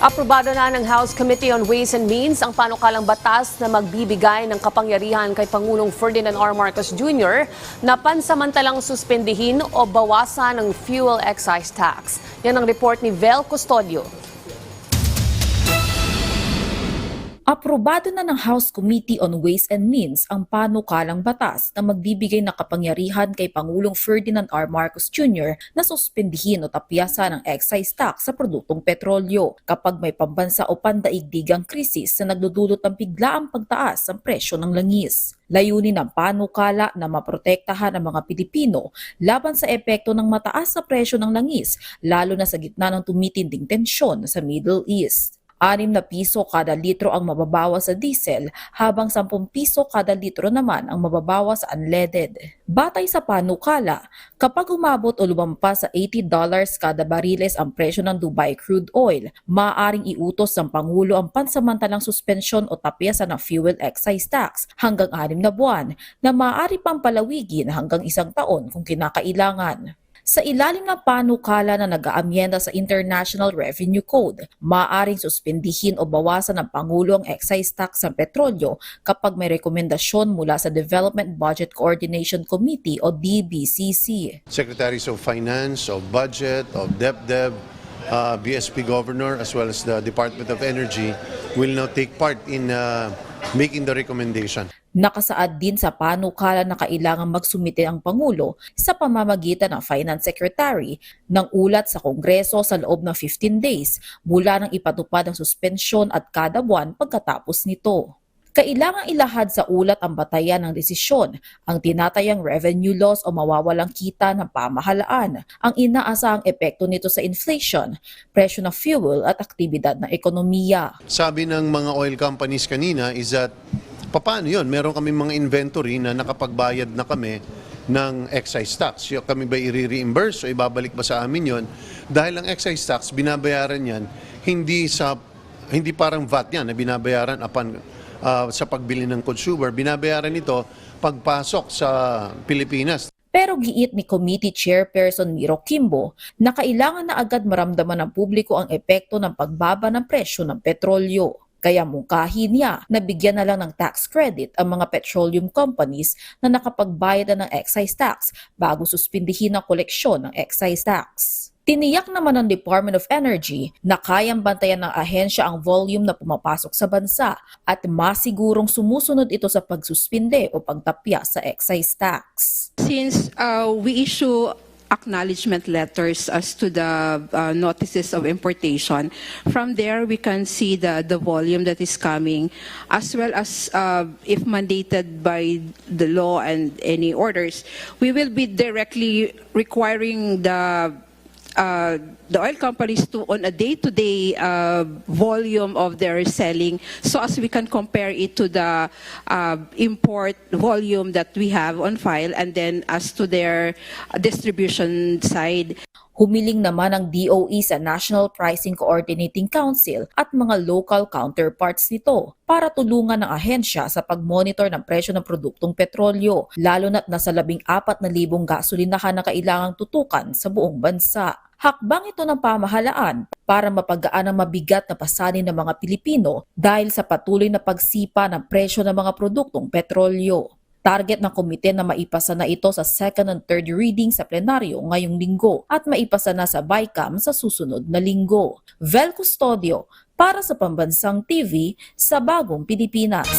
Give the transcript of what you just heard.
Aprobado na ng House Committee on Ways and Means ang panukalang batas na magbibigay ng kapangyarihan kay Pangulong Ferdinand R. Marcos Jr. na pansamantalang suspendihin o bawasan ng fuel excise tax. Yan ang report ni Vel Custodio. Aprobado na ng House Committee on Ways and Means ang panukalang batas na magbibigay ng kapangyarihan kay Pangulong Ferdinand R. Marcos Jr. na suspendihin o tapyasan ng excise tax sa produktong petrolyo kapag may pambansa o pandaigdigang krisis na nagdudulot ng biglaang pagtaas ng presyo ng langis. Layunin ng panukala na maprotektahan ang mga Pilipino laban sa epekto ng mataas na presyo ng langis, lalo na sa gitna ng tumitinding tensyon sa Middle East. 6 na piso kada litro ang mababawas sa diesel habang 10 piso kada litro naman ang mababawas sa unleaded. Batay sa panukala, kapag umabot o lumampas sa $80 kada bariles ang presyo ng Dubai crude oil, maaaring iutos ng Pangulo ang pansamantalang suspensyon o tapyasan ng fuel excise tax hanggang 6 na buwan na maaari pang palawigin hanggang 1 taon kung kinakailangan. Sa ilalim ng panukala na nag-aamyenda sa International Revenue Code, maaaring suspendihin o bawasan ng Pangulo ang excise tax ng petrolyo kapag may rekomendasyon mula sa Development Budget Coordination Committee o DBCC. Secretaries of Finance, of Budget, of DepDev, BSP Governor, as well as the Department of Energy will now take part in making the recommendation. Nakasaad din sa panukala na kailangang magsumite ang Pangulo sa pamamagitan ng Finance Secretary ng ulat sa Kongreso sa loob ng 15 days mula nang ipatupad ang suspensyon at kada buwan pagkatapos nito. Kailangang ilahad sa ulat ang batayan ng desisyon, ang tinatayang revenue loss o mawawalang kita ng pamahalaan, ang inaasahang epekto nito sa inflation, presyo ng fuel at aktibidad ng ekonomiya. Sabi ng mga oil companies kanina is that paano yun? Meron kami mga inventory na nakapagbayad na kami ng excise tax. Kami ba i-reimburse o ibabalik ba sa amin yun? Dahil ang excise tax, binabayaran yan, hindi parang VAT yan na binabayaran sa pagbili ng consumer. Binabayaran ito pagpasok sa Pilipinas. Pero giit ni Committee Chairperson Miro Kimbo na kailangan na agad maramdaman ng publiko ang epekto ng pagbaba ng presyo ng petrolyo. Kaya mungkahin niya na bigyan na lang ng tax credit ang mga petroleum companies na nakapagbayad na ng excise tax bago suspindihin ang koleksyon ng excise tax. Tiniyak naman ng Department of Energy na kayang bantayan ng ahensya ang volume na pumapasok sa bansa at masigurong sumusunod ito sa pagsuspinde o pagtapya sa excise tax. Since we issue acknowledgement letters as to the notices of importation. From there, we can see the volume that is coming, as well as if mandated by the law and any orders, we will be directly requiring the oil companies to on a day-to-day volume of their selling, so as we can compare it to the import volume that we have on file, and then as to their distribution side. Humiling naman ang DOE sa National Pricing Coordinating Council at mga local counterparts nito para tulungan ng ahensya sa pag-monitor ng presyo ng produktong petrolyo, lalo na't nasa 14,000 gasolinahan na kailangang tutukan sa buong bansa. Hakbang ito ng pamahalaan para mapagaan ang mabigat na pasanin ng mga Pilipino dahil sa patuloy na pagsipa ng presyo ng mga produktong petrolyo. Target ng komite na maipasa na ito sa second and third reading sa plenaryo ngayong linggo at maipasa na sa BICAM sa susunod na linggo. Vel Custodio para sa Pambansang TV sa Bagong Pilipinas.